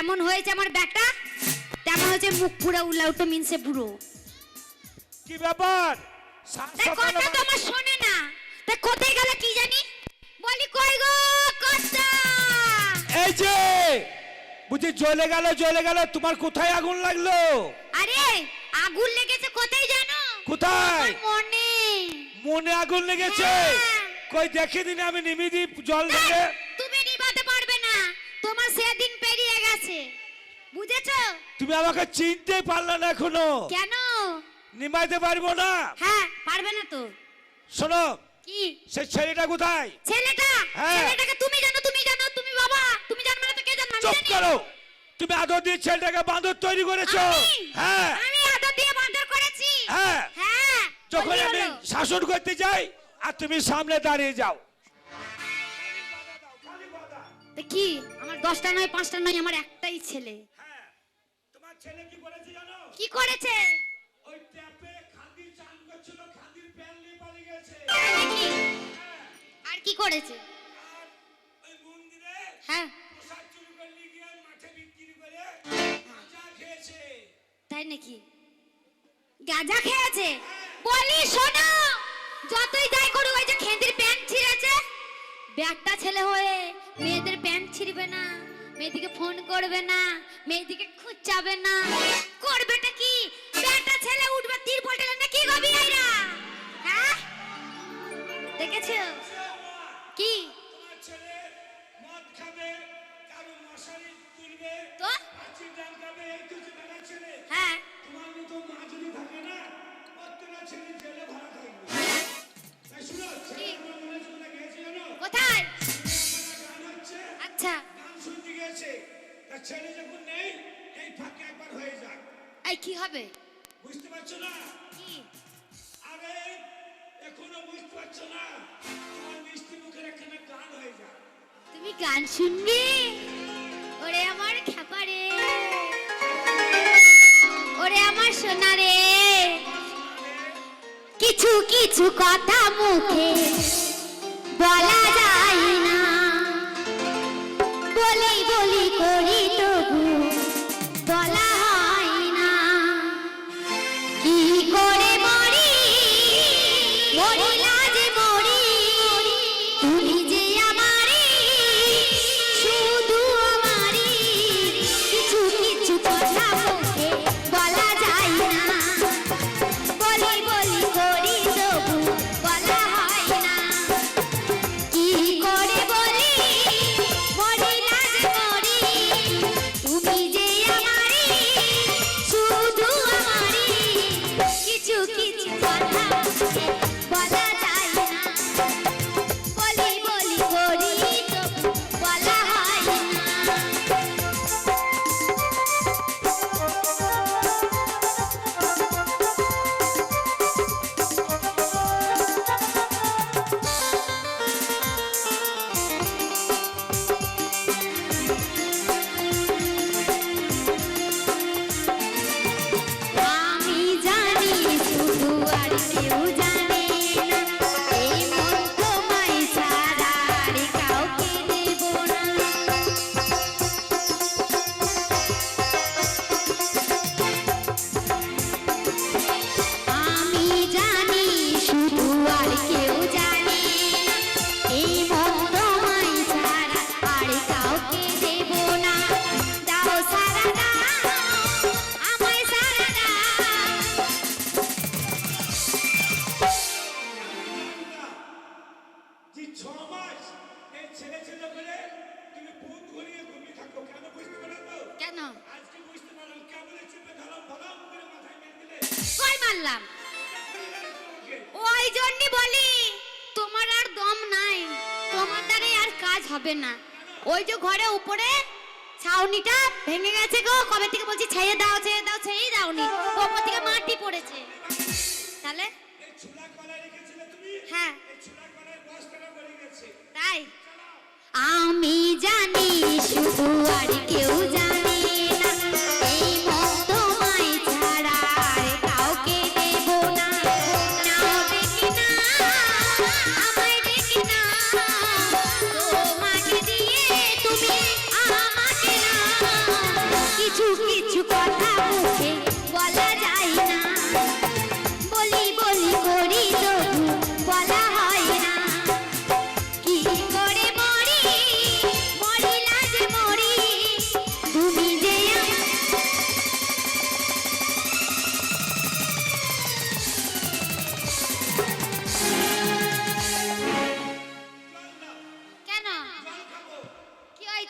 যেমন হয়েছে আমার ব্যাগটা তেমন হয়েছে মুখ পুরো উল্লাউটো মিনসে পুরো। কি ব্যাপার? তাই কথা তো আমার শোনে না, তাই কোথায় গেল কি জানি। বলি কই গো কর্তা? এই যে বুঝি জ্বলে গেল, তোমার কোথায় আগুন লাগলো? আরে আগুন লেগেছে কোথায় জানো? কোথায়? মনে। মনে আগুন লেগেছে? হ্যাঁ। কই দেখে দিন আমি নিভি দি জল ঢেলে। তুমি নিভাতে পারবে না, তোমার সেদিন পেরিয়ে গেছে, বুঝেছো? তুমি আমাকে চিনতে পারলে না এখনো। কেন? নিমাইতে পারবো না। হ্যাঁ পারবে না তো। শোনো, কি সেই ছেলেটা কোথায়? ছেলেটা? হ্যাঁ। ছেলেটাকে তুমি জানো, তুমি বাবা, তুমি জানবে না তো কে জানবে? চুপ করো। তুমি আদর দিয়ে ছেলেটাকে বাঁদর তৈরি করেছো। হ্যাঁ আমি আদর দিয়ে বাঁদর করেছি। হ্যাঁ। হ্যাঁ যখন আমি শাসন করতে যাই আর তুমি সামনে দাঁড়িয়ে যাও। কি আমার 10টা নয় 5টা নয়, আমার একটাই ছেলে। হ্যাঁ, তোমার ছেলে কি করেছে জানো? কি করেছে? ওই ট্যাপে খাদি চান করছিল, খাদির প্যান নিয়ে পালিয়ে গেছে। নাকি? আর কি করেছে? আর ওই মন্দিরে হ্যাঁ পোশাক চুরি করে নিয়ে গিয়ে মাঠে বিক্রি করে গাঁজা খেয়েছে। তাই নাকি? গাঁজা খেয়েছে? বলি শোনো, যতই যাই করুক ওই যে খেন্দির প্যান্ট ছিঁড়েছে, ব্যাগটা ছেলে হয়ে মেয়েদের প্যান্ট ছিঁড়বে না, মেয়েদিকে ফোন করবে না, মেয়েদিকে খুঁচাবে না, করবেটা কি? ব্যাগটা ছেলে উঠবে তীর পল্টে না, কি গবি আইরা? হ্যাঁ দেখেছো কি? তোমার ছেলে মদ খাবে, কারো মশারি তুলবে, তো হাঁচি ডান খাবে, এই তো যে বেটা ছেলে। হ্যাঁ তোমার মতো মা যদি থাকে না, প্রত্যেকটা ছেলে জেলে ভরা থাকবে। তাই শুনো, ছেলে আমার মনে শুনে গেছে জানো? কোথায়? গান হচ্ছে, আচ্ছা গান শুনতে গেছে। তা ছেলে যখন নেই, এই ফাঁকে একবার হয়ে যাক। এই কি হবে? বুঝতে পারছো না? কি? আরে এখনো বুঝতে পারছো না? তোমার মিষ্টি মুখের একখানা গান হয়ে যাক। তুমি গান শুনবে? ওরে আমার খেপারে, ওরে আমার সোনা রে, কিছু কিছু কথা মুখে বলা যায় না, বলি বলি করি তবু বলা হয় না। কি করে মরি মরি লাজে মরি, তুমি যে আমারি শুধু আমারি, কিছু কিছু কথা মুখে বলা যায় না, বলি বলি করি তবু বলা হয় না। কি করে বলি মরি লাজে মরি, তুমি যে আমারি শুধু আমারি, কিছু কিছু কথা মুখে বলা যায় না, বলি বলি করি তবু বলা হয় না। আমি জানি শুধু আর কেউ জানে না, এই মন তোমায় ছাড়া আর কাউকে দেব না। আমি জানি শুধু আর কেউ জানে না, এই মন তোমায় ছাড়া আর কাউকে দেব না। দাও সারা দাও, আমায় সারা দাও। যে 6 মাস এই ছেলে ছেলে বলে তুমি ভূত ঘুরিয়ে ঘুমিয়ে থাকো, কেন বুঝতে পারো তো? কেন? আজকে বুঝতে পারলাম কেমন চেপে ধরলাম, ধরাম করে মাথায় মেরে দিলে। কই মারলাম? ওই জন্যই বলি তোমার আর দম নাই, তোমার দ্বারা আর কাজ হবে না। ওই যে ঘরে উপরে ছাউনিটা ভেঙে গেছে গো, কবে থেকে বলছি ছেড়ে দাও ছেড়ে দাও, ছেড়েই দাওনি, ওপর থেকে মাটি পড়েছে। তাহলে এই ছোলা কলা রেখেছিলে তুমি, হ্যাঁ এই ছোলা কলার বস্তাটা পড়ে গেছে। তাই আমি জানি শুধু আর কেউ জানে না, এই মন তোমায় ছাড়া আর কাউকে দেব না। নাও দেখি না আমায় দেখি না, তোমাকে দিয়ে তুমি আমাকে না,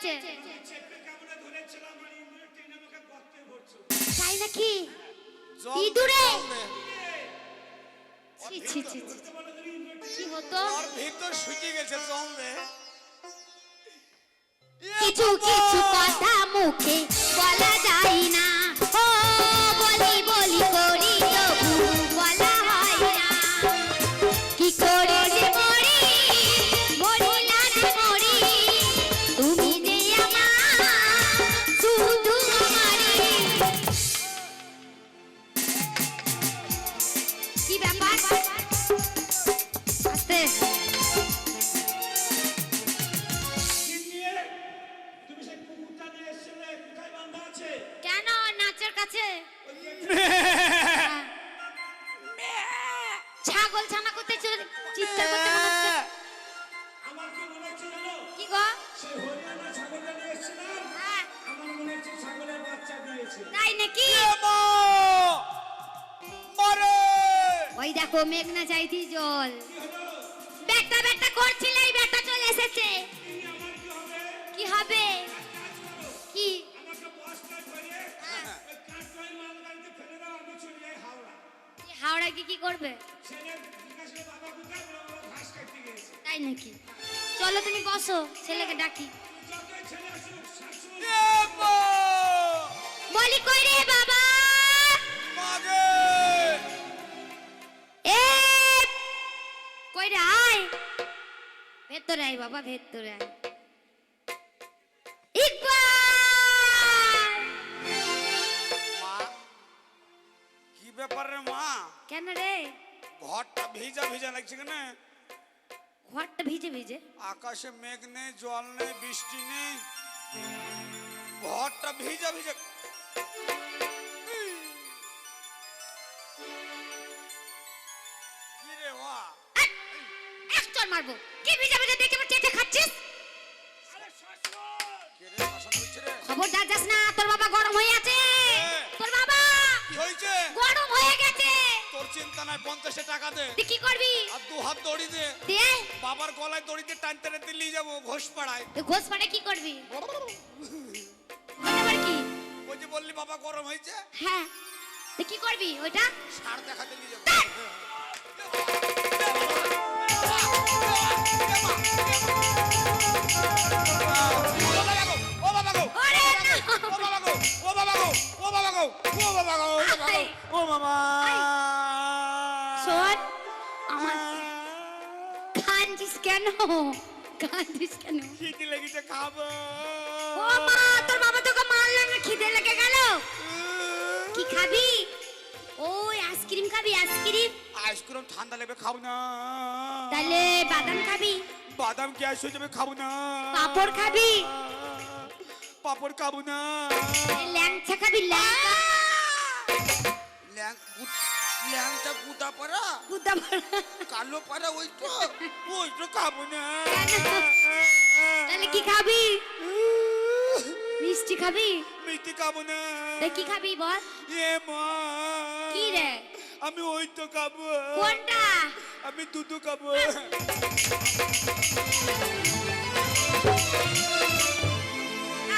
হয়েছে? চেপে কেমন ধরেছিলাম আর ইঁদুরের টেনে আমাকে গর্তে ভরছো। তাই নাকি? জল ইঁদুরে? জল দে। ছি ছি ছি ছি। কি হতো? ওর ভিতর শুকিয়ে গেছে, জল দে। কিছু কিছু কথা মুখে বলা যায় না, ও বলি বলি করি তবু বলা হয় না। কি করে যে মরি মরি না যে মরি, তুমি যে আমার শুধু আমারই। কি ব্যাপার? আস্তে। নিয়ে তুমি সেই কুকুরটা নিয়ে এসেছিলে, কোথায় বাঁধা আছে? কেন নাচের কাছে? ছাগল ছানা করতে চিৎকার করতে মনে হচ্ছে। আমার কি মনে হচ্ছে জানো? কি গো? সেই হরিয়ানা ছাগলটা নিয়ে এসেছিলাম, হ্যাঁ, আমার মনে হচ্ছে ছাগলের বাচ্চা দিয়েছে। তাই নাকি? মা! মারে! ওই দেখো মেঘনা চাইতি জল। কি হলো? ব্যাটা ব্যাটা করছিলে, এই ব্যাটা চলে এসেছে। তুমি আমার কি হবে? কি হবে? কাজ করো, কি? আমাকে বস্তায় ভরিয়ে ওই কাঠকয়েল মালগাড়িতে ফেলে দাও, আমি চলে যাই হাওড়া। কি হাওড়া কি করবে? ছেলে জিজ্ঞাসা করলো, বাবা কোথায়? বলে, বাবা ঘাস কাটতে গিয়েছে। তাই নাকি? চলো তুমি বসো, ছেলেকে ডাকি। যতই ছেলে আসুক, শাশুড়ি এ মা! বলি কই রে বাবা? মাগে! এ কই রে, আয় ভেতরে আয় বাবা, ভেতরে আয়। ইকবাল! মা! কি ব্যাপার রে মা? কেন রে? ঘরটা ভিজা ভিজা লাগছে কেন? ঘরটা ভিজে ভিজে? আকাশে মেঘ নেই, জল নেই, বৃষ্টি নেই, ঘরটা ভিজা ভিজা। কি রে মা? এই, এক চড় মারবো। কি ভিজে ভিজে দেখে আমার চেটে খাচ্ছিস? আরে শাশুড়ি! কে রে শাসন করছে রে? খবরদার যাস না, তোর বাবা গরম হয়ে আছে। তোর বাবা কি হয়েছে? গরম হয়ে গেছে। তোর চিন্তা নাই, 50 টাকা দে তুই কি করবি? আর 2 হাত দড়ি দে। দে। বাবার গলায় দড়ি দিয়ে টানতে টানতে নিয়ে যাবো ঘোষ পাড়ায়। তুই ঘোষ পাড়ে কি করবি? ওটা আবার কি? ওই যে বললি বাবা গরম হয়েছে, হ্যাঁ, তুই কি করবি ওটা? সার দেখাতে নিয়ে যাবো। ও বাবা গো! ওরে না! ও বাবা গো! ও বাবা গো! ও বাবা গো! ও বাবা গো! ও বাবা গো! ও মামা! শোন, আমার কাঁদছিস কেন? কাঁদছিস কেন? খিদে লেগেছে, খাবো। ও মা, তোর বাবা তোকে মারলো না, খিদে লেগে গেল? কি খাবি? ওই আইসক্রিম খাবি? আইসক্রিম? আইসক্রিম ঠান্ডা লাগবে, খাবো না। তাহলে বাদাম খাবি? বাদাম গ্যাস হয়ে যাবে, খাবো না। পাঁপড় খাবি? পাপড় খাবো না। ল্যাংচা খাবি? ল্যাংচা? ল্যাংটা গুদা পাড়া, গুদা মারা? কালো পাড়া, ওই তো খাবো না। কেন? তাহলে কি খাবি? মিষ্টি খাবি? মিষ্টি খাবো না। তা কি খাবি বল? এ মা! কি রে? আমি ওই তো খাবো। কোনটা? আমি দুধ খাবো।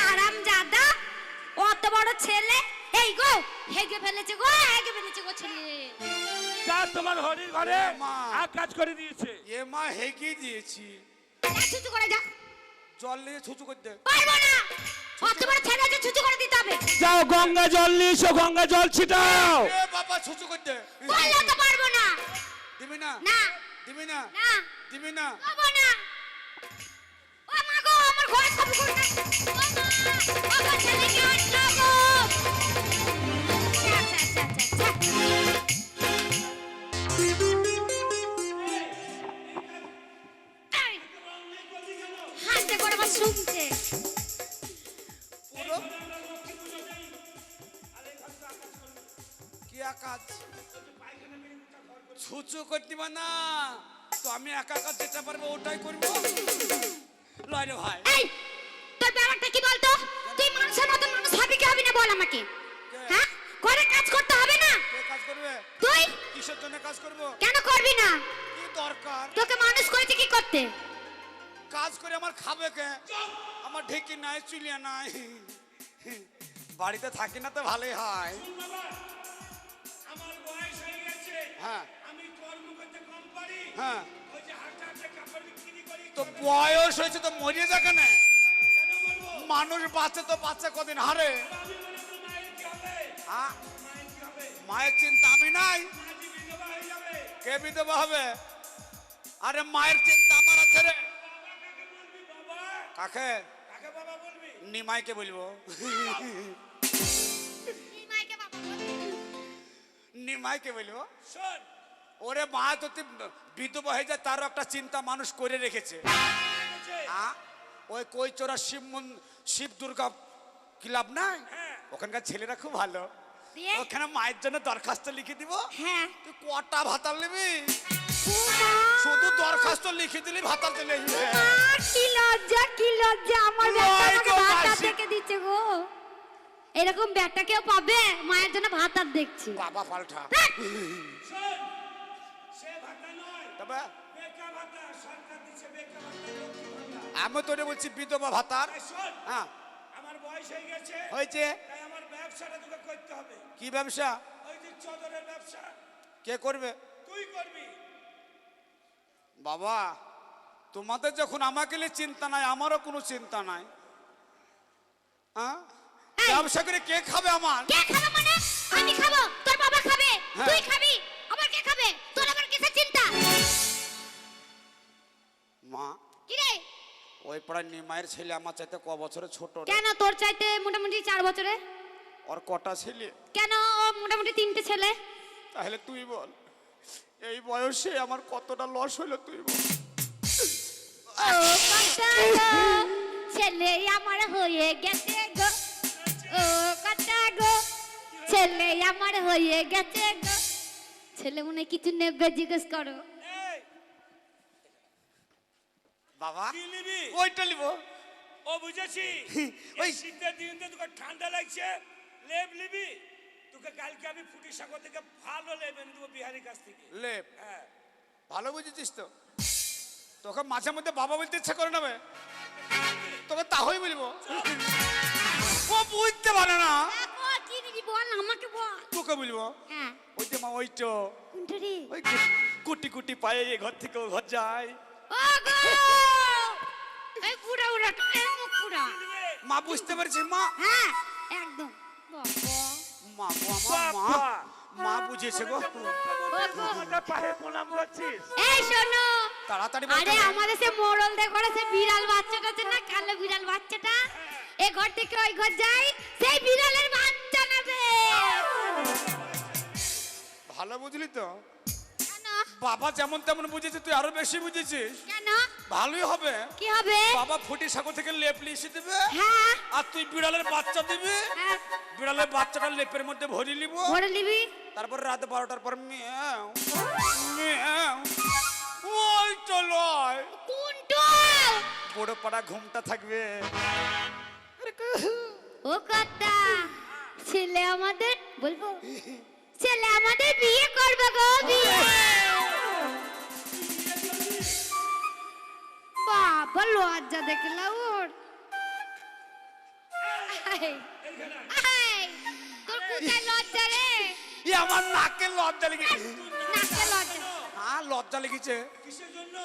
আরাম জাদা, অত বড় ছেলে। এই গো, হেগে ফেলেছে গো, হেগে ফেলেছে গো ছেলে। যা তোমার হরির ঘরে মা। আর কাজ করে দিয়েছে। এ মা, হেঁকে দিয়েছি। যা ছুচু করে যা। জল নিয়ে ছুচু করতে। পারবো না, অত বড় ছেলে আছে, ছুচু করে দিতে হবে। যাও গঙ্গা জল নিয়ে এসো, গঙ্গা জল ছিটাও। এ বাবা, ছুচু করতে। বললেও তো পারবো না। দিবি না? না, দিবি না? না, দিবি না? পারবো না। ও মা গো, আমার ঘরে সব করে না। ও মা, আমার ছেলেকে আটকাবো। আচ্ছা, আচ্ছা, আচ্ছা, আচ্ছা। এই, হাসতে করে আমার শুনছে। পুরো কি কাজ? ছুচু করতে না, তো আমি একা একা যেটা পারবো ওটাই করবো। লয় রে ভাই। এই, তোর ব্যাপারটা কি বলতো? তুই মানুষের মতো মানুষ হবি কি হবি না বল আমাকে। হ্যাঁ, ঘরে কাজ করতে হবে না? কে কাজ করবে? তুই কিসের জন্য কাজ করবো? কেন করবি না? কি দরকার? তোকে মানুষ করেছে কি করতে? কাজ করে আমার খাবে কে? আমার ঢেকি নাই, চুলিয়া নাই, বাড়িতে থাকি না তো ভালোই হয়। শুন বাবা, আমার বয়স হয়ে গেছে, হ্যাঁ আমি কর্ম করতে কম পারি। হ্যাঁ, ওই যে হাঁটতে হাঁটতে কাপড় বিক্রি করি। তো বয়স হয়েছে তো মরিয়ে যাকে না। কেন মরবো? মানুষ বাঁচে তো বাচ্চা কদিন হারে। আমি মনে করি মায়ের কি হবে? হ্যাঁ, মায়ের কি হবে? মায়ের চিন্তা আমি নাই। মা যে বিধবা হয়ে যাবে। কে বিধবা হবে? আরে মায়ের চিন্তা আমার আছে রে। বাবা কাকে বলবি বাবা? কাকে? কাকে বাবা বলবি? নিমাইকে বলবো। নিমাইকে বাবা বলে। নিমাইকে বলবো। শোন, ওরে মা তো বিধবা হয়ে যায়, তারও একটা চিন্তা মানুষ করে রেখেছে। ঠিক আছে? ওই কৈচোরা শিব দুর্গা ক্লাব নাই, হ্যাঁ। ওখানকার ছেলেরা খুব ভালো। দিয়ে? ওখানে মায়ের জন্য দরখাস্ত লিখে দিব। হ্যাঁ। তুই কটা ভাতার নিবি? ও মা, শুধু দরখাস্ত লিখে দিলি ভাতার চলে আসবে। কি লজ্জা, কি লজ্জা, আমার লয় ব্যাগটা গো আমাকে ভাত মাসি। থেকে দিচ্ছে গো। এরকম ব্যাগটা কেউ পাবে? মায়ের জন্য ভাত আর দেখছি। বাবা পাল্টা। শোন, সে ভাতা নয়, তবে বেকা ভাতা। সরকার দিচ্ছে বেকা ভাতা, লক্ষ্মী ভাতা। আমি তোরে বলছি বিধবা ভাতার। এই শোন, হ্যাঁ, আমার বয়স হয়ে গেছে, হয়েছে। তাই আমার ব্যবসাটা তোকে করতে হবে। কি ব্যবসা? ওই যে চদরের ব্যবসা কে করবে? তুই করবি। বাবা, তোমাদের যখন আমাকে নিয়ে চিন্তা নাই, আমারও কোনো চিন্তা নাই। হ্যাঁ, এই। ব্যবসা করে কে খাবে আমার? কে খাবে মানে? আমি খাবো, তোর বাবা খাবে, হ্যাঁ। তুই খাবি, আবার কে খাবে? তোর আবার কিসের চিন্তা? মা, কি রে? ওই পাড়ার নিমাইয়ের ছেলে আমার চাইতে ক বছরের ছোট রে। কেন তোর চাইতে মোটামুটি 4 বছরে? ওর কটা ছেলে? কেন ও মোটামুটি 3টে ছেলে? তাহলে তুই বল, এই বয়সে আমার কতটা লস হলো তুই বল। ও কথা গো, ছেলে আমার হয়ে গেছে গো। ও কথা গো, ছেলে আমার হয়ে গেছে গো। ছেলে মনে হয় কিছু নেবে, জিজ্ঞেস করো। এই, বাবা, কি নিবি? ওইটা নিব। ও বুঝেছি। ওই- এই শীতের দিনে তোকে ঠান্ডা লাগছে, লেপ নিবি। তোকে কালকে আমি ফুটি সাগর থেকে ভালো লেপ এনে দেবো বিহারির কাছ থেকে। লেপ হ্যাঁ, ভালো বুঝেছিস তো? তোকে মাঝে মধ্যে বাবা বলতে ইচ্ছা করে নেবে, তোকে তাহই বলবো। ও বুঝতে পারে না, দেখো, কি নিবি বল, আমাকে বল। তোকে বলবো। হ্যাঁ, ওই যে মা, ওই তো কোনটা রে? ওই কুটি কুটি পায়ে এ ঘর থেকে ও ঘর যায়। ও গো, এই বুড়া বুড়া, এই মুখ বুড়া। মা বুঝতে পারছি মা। হ্যাঁ, একদম। বাবা, মা গো, আমার মা, মা বুঝেছে গো। আমাদের পায়ে প্রণাম করছিস? এই শোনো, তাড়াতাড়ি আরে বলতে হবে। আমাদের সে মোড়ল দিয়ে করে সে বিড়াল বাচ্চাটা আছে না, কালো বিড়াল বাচ্চাটা, এ ঘর থেকে ওই ঘর যাই, সেই বিড়ালের বাচ্চা নেবে। ভালো বুঝলি তো? কেন? বাবা যেমন তেমন বুঝেছে, তুই আরো বেশি বুঝেছিস। কেন? ভালোই হবে। কি হবে? বাবা ফুটি সাগর থেকে লেপ লিখে দেবে, হ্যাঁ, আর তুই বিড়ালের বাচ্চা দিবি। হ্যাঁ, বিড়ালের বাচ্চাটা লেপের মধ্যে ভরি নিব। ভরে নিবি। তারপর রাত 12টার পর মিয়াও মিয়াও, ওই চলো কোনটা? বড় পাড়া ঘুমটা থাকবে। ও কথা, ছেলে আমাদের বলবো, ছেলে আমাদের বিয়ে করবে গো, বিয়ে। বাবা লজ্জা দেখলা ওর। এই, এই, তোর কোথায় লজ্জা রে? ই আমার নাকে লজ্জা লেগে, নাকে লজ্জা। হ্যাঁ লজ্জা লেগেছে। কিসের জন্য?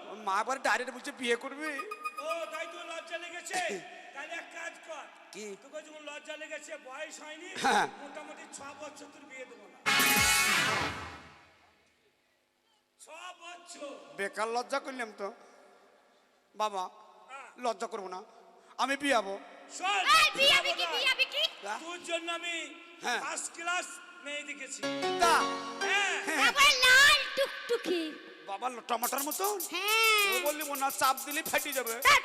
ওর মা আবার ডাইরেক্ট বলছে বিয়ে করবি। ও তাই তো লজ্জা লেগেছে। তাহলে এক কাজ কর, কি? তোকে যখন লজ্জা লেগেছে, বয়স হয়নি, হ্যাঁ। মোটামুটি 6 বছর তোর বিয়ে দেবো না। 6 বছর। বেকার লজ্জা করলাম তো। বাবা হ্যাঁ। লজ্জা করবো না, আমি বিয়াবো। শোন, এই বিয়াবি কি, বিয়াবি কি? তোর জন্য আমি হ্যাঁ। ফার্স্ট ক্লাস মেয়ে দেখেছি। তা হ্যাঁ, আবার লাল টুকটুকি। বাবা টমাটার মতন। ও হ্যাঁ, বললি না, চাপ দিলে ফাটি যাবে। ধ্যাৎ,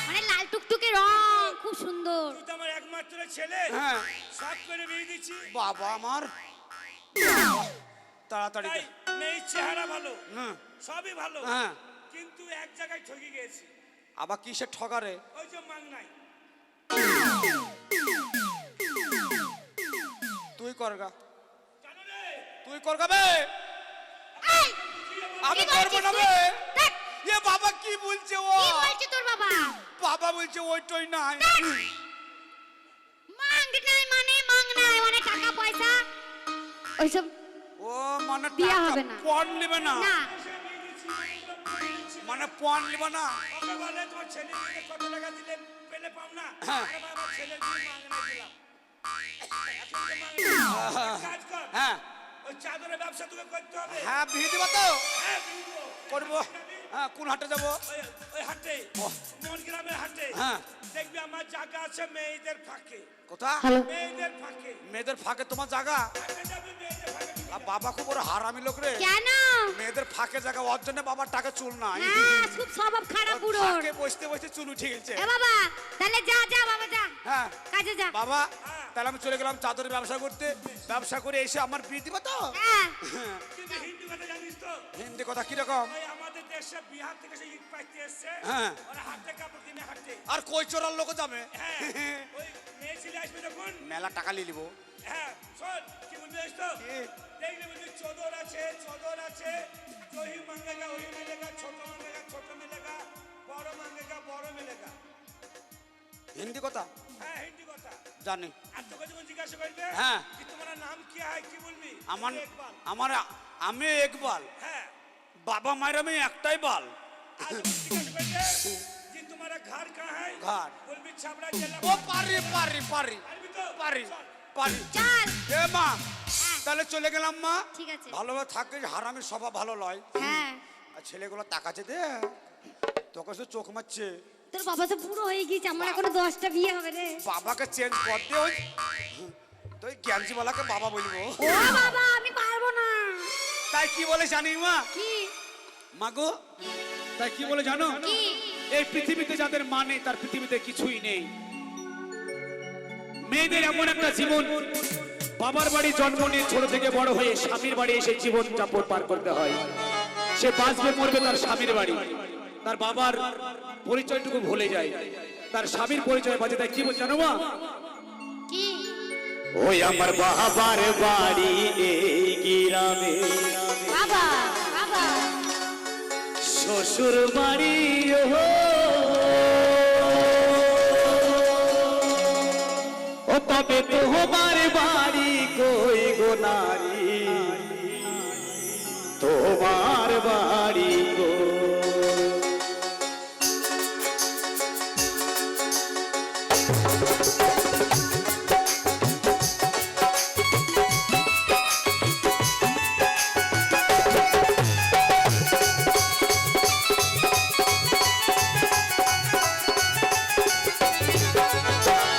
মানে লাল টুকটুকে রং, খুব সুন্দর। তুই তো আমার একমাত্র ছেলে, হ্যাঁ। সব করে বিয়ে দিচ্ছি। বাবা আমার তাড়াতাড়ি তাই মেয়ের চেহারা ভালো, হুম, সবই ভালো, হ্যাঁ। কিন্তু এক জায়গায় ঠকে গেছি। আবার কিসে ঠগারে? ওই যে মাংনাই। তুই করগা, জানো রে, তুই করগা বে, এই, আমি কি করবো বলছিস না তুই? বে। ধ্যাৎ, এ বাবা কি বলছে ও? কি বলছিস বাবা বলছে ওইটাই নাই। মাং নাই মানে টাকা পয়সা ওইসব ও মানে বিয়ে টাকা হবে না। পণ নেবে না, না। মানে পণ নেবে না। ওকে বলে তোমার ছেলেকে কত টাকা দিলে পেলে পাও না? হ্যাঁ। আরে বাবা ছেলের বিয়ে মাংনা দিলাম। এখন তো মাংনা। কাজ কর। হ্যাঁ ওই চাদরের ব্যবসা তোকে করতে হবে। হ্যাঁ বিয়ে দিবা তো? হ্যাঁ, বুঝবো। করবো। হ্যাঁ কোন হাটে যাবো? ওই হাটে, মন গ্রামের হাটে। হ্যাঁ। দেখবি আমার জায়গা আছে মেয়েদের ফাঁকে। কোথা? মেয়েদের ফাঁকে। মেয়েদের ফাঁকে তোমার জায়গা? ফাঁকে যাবি মেয়েদের ফাঁকে। আর বাবা খুব বড় হারামি লোক রে। কেন? মেয়েদের ফাঁকে জায়গা, ওর জন্য বাবার টাকা চুল নাই। হ্যাঁ খুব স্বভাব খারাপ বুড়ো। ফাঁকে বসতে বসতে চুল উঠে গেছে। এ বাবা তাহলে যা যা বাবা যা, হ্যাঁ কাজে যা। বাবা তাহলে আমি চলে গেলাম চাদরের ব্যবসা করতে। ব্যবসা করে এসে আমার বিয়ে দিবা তো? হ্যাঁ কিন্তু হিন্দি কথা জানিস তো? হিন্দি কথা কিরকম? ওই আমাদের দেশে বিহার থেকে সে ইট পাইতে এসছে। হ্যাঁ। ওরা হাতে কাপড় কিনে হাঁটে। আর কই চোরার লোক যাবে? হ্যাঁ। ওই মেয়ে ছেলে আসবে যখন, মেলা টাকা নিয়ে নিবো। হ্যাঁ শোন কি বলবি জানিস তো? কি? দেখবি বলবি চদর আছে, চদর আছে, জহি মাঙ্গেগা ওহি মিলেগা, ছোট মাঙ্গেগা ছোট মিলেগা, বড় মাঙ্গেগা বড় মিলেগা। হিন্দি কথা হ্যাঁ হিন্দি কথা। জানি। আর তোকে যখন জিজ্ঞাসা করবে হ্যাঁ। কি তোমার নাম কি হয় কি বলবি? আমার একবার। আমার আমি একবাল, হ্যাঁ। বাবা মায়ের আমি একটাই বাল। আর যখন জিজ্ঞাসা করবে যে তোমার ঘর কাহা है? ঘর। বলবি ছাবড়া জেলা। ও পারি পারি পারি পারবি তো? পারি চল। পারি। চল। এ মা হ্যাঁ। তাহলে চলে গেলাম মা। ঠিক আছে। ভালোভাবে থাকে, হারামি স্বভাব ভালো লয়। হ্যাঁ আর ছেলেগুলো তাকাচ্ছে দে, তোকে শুধু চোখ মারছে। তোর বাবা তো পুরো হয়ে গিয়েছে, আমার এখনো 10টা বিয়ে হবে রে। বাবাকে চেঞ্জ কর দে। ওই তুই জ্ঞানজিওয়ালাকে বাবা বলবো। ও বাবা আমি পারবো না। তাই কি বলে জানি মা? কি? মাগো তাই কি বলে জানো? কি? এই পৃথিবীতে যাদের মা নেই তার পৃথিবীতে কিছুই নেই। মেয়েদের এমন একটা জীবন, বাবার বাড়ি জন্ম নিয়ে ছোট থেকে বড় হয়ে স্বামীর বাড়ি এসে জীবন যাপন পার করতে হয়। সে বাঁচবে মরবে তার স্বামীর বাড়ি, তার বাবার পরিচয়টুকু ভুলে যায়, তার স্বামীর পরিচয় বাজে। তাই কি বল জানো মা? কি? ওই আমার বাবার বাড়ি এই গ্রামে, বাবা বাবা শ্বশুর বাড়ি ও তবে তোমার বাড়ি কই গো নারী, তোমার বাড়ি গো।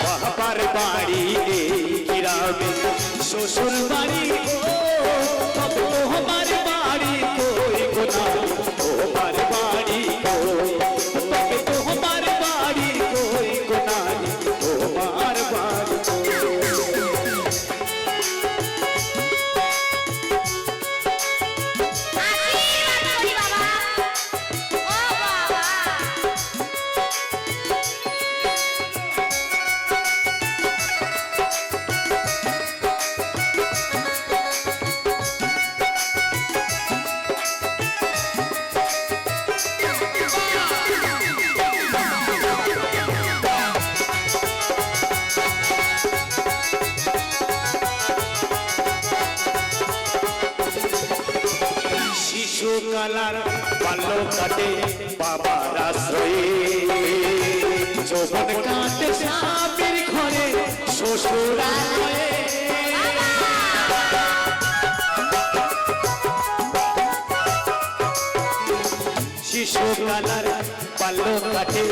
বাবার বাড়ি এই গ্রামে, শ্বশুর বাড়ি গো তবে তোমার বাড়ি কই গো নারী, তোমার বাড়ি গো তবে তোমার বাড়ি কই গো নারী, তোমার বাড়ি গো। আশীর্বাদ করি বাবা। ও বাবা শিশুকালার বাল্য কাটে বাবার আশ্রয়ে, যৌবন কাটে স্বামীর ঘরে শ্বশুরালয়ে। শিশুকালার বাল্য কাটে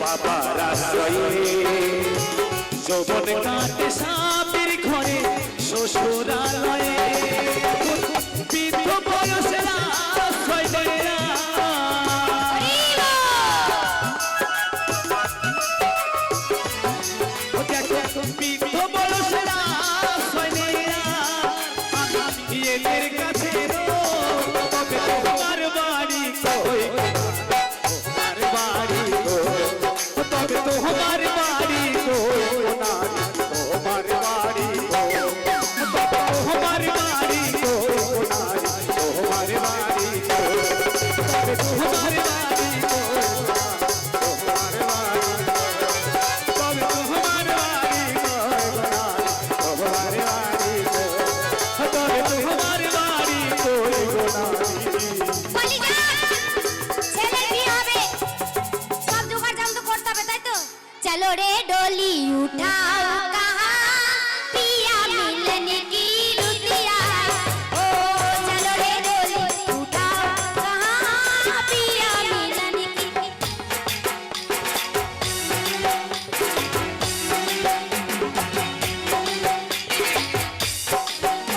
বাবার আশ্রয়ে, যৌবন কাটে স্বামীর ঘরে শ্বশুরালয়ে। বৃদ্ধ বয়সের আশ্রয় নেয়া, ও দেখো বৃদ্ধ বয়সের আশ্রয় নেয়া, আমি এদের কাছে তবে তোমার বাড়ি কই, তোমার বাড়ি কই, তবে তোমার বাড়ি কই না, তোমার বাড়ি কই, তোমার বাড়ি কই না, তোমার বাড়ি কই। चलो रे डोली उठाओ